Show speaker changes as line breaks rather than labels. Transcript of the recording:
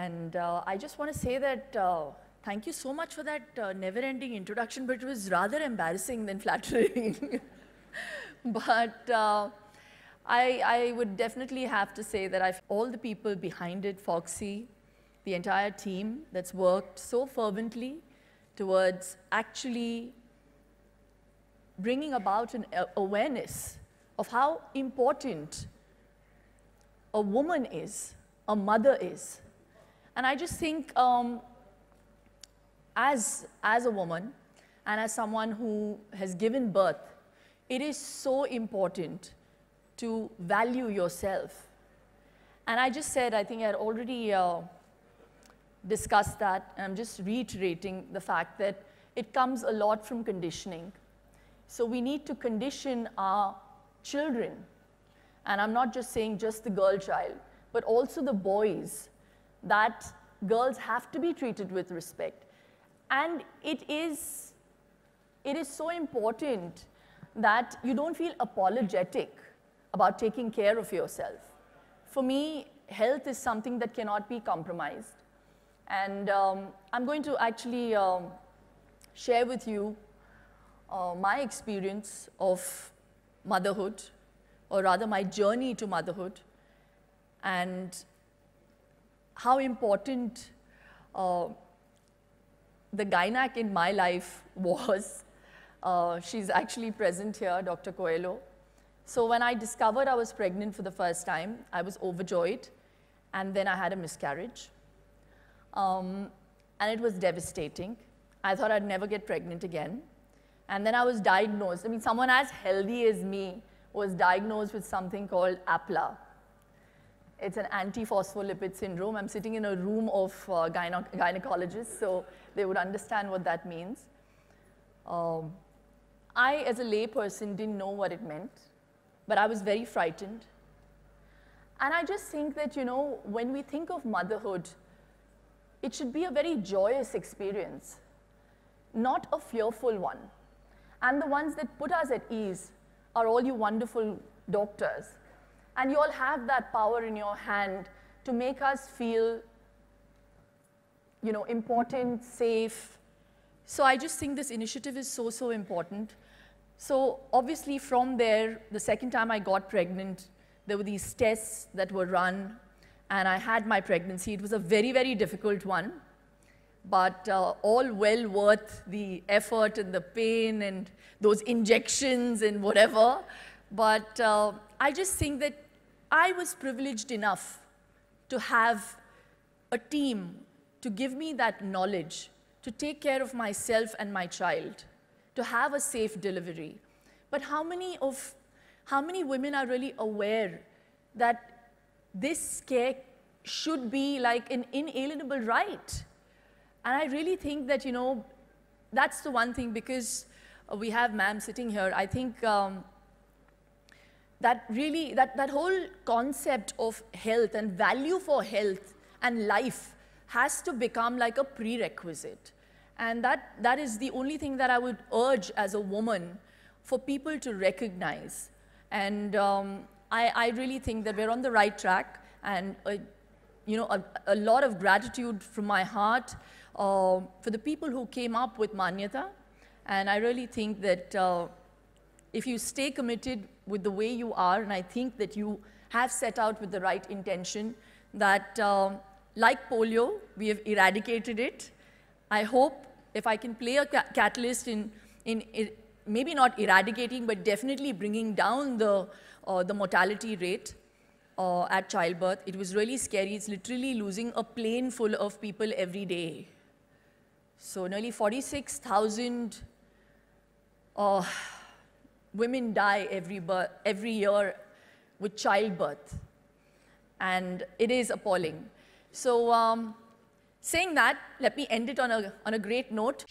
And I just want to say that thank you so much for that never-ending introduction, but it was rather embarrassing than flattering. But I would definitely have to say that all the people behind it, Foxy, the entire team that's worked so fervently towards actually bringing about an awareness of how important a woman is, a mother is. And I just think as a woman and as someone who has given birth, it is so important to value yourself. And I just said, I think I had already discussed that, and I'm just reiterating the fact that it comes a lot from conditioning. So we need to condition our children, and I'm not just saying just the girl child, but also the boys, that girls have to be treated with respect. And it is so important that you don't feel apologetic about taking care of yourself. For me, health is something that cannot be compromised. And I'm going to actually share with you my experience of motherhood, or rather my journey to motherhood, and how important the gynac in my life was. She's actually present here, Dr. Coelho. So when I discovered I was pregnant for the first time, I was overjoyed, and then I had a miscarriage. And it was devastating. I thought I'd never get pregnant again. And then I was diagnosed. I mean, someone as healthy as me was diagnosed with something called APLA. It's an antiphospholipid syndrome. I'm sitting in a room of gynecologists, so they would understand what that means. I, as a lay person, didn't know what it meant, but I was very frightened. And I just think that, you know, when we think of motherhood, it should be a very joyous experience, not a fearful one. And the ones that put us at ease are all you wonderful doctors. And you all have that power in your hand to make us feel, you know, important, safe. So I just think this initiative is so, so important. So obviously from there, the second time I got pregnant, there were these tests that were run, and I had my pregnancy. It was a very, very difficult one, but all well worth the effort and the pain and those injections and whatever. But I just think that I was privileged enough to have a team to give me that knowledge, to take care of myself and my child, to have a safe delivery. But how many women are really aware that this care should be like an inalienable right? And I really think that, you know, that's the one thing, because we have ma'am sitting here. I think that really, that whole concept of health and value for health and life has to become like a prerequisite. And that is the only thing that I would urge as a woman for people to recognize. And I really think that we're on the right track, and you know, a lot of gratitude from my heart for the people who came up with Manyata. And I really think that if you stay committed with the way you are, and I think that you have set out with the right intention, that like polio, we have eradicated it. I hope if I can play a catalyst in maybe not eradicating, but definitely bringing down the mortality rate at childbirth. It was really scary. It's literally losing a plane full of people every day. So nearly 46,000 women die every year with childbirth. And it is appalling. So saying that, let me end it on a great note.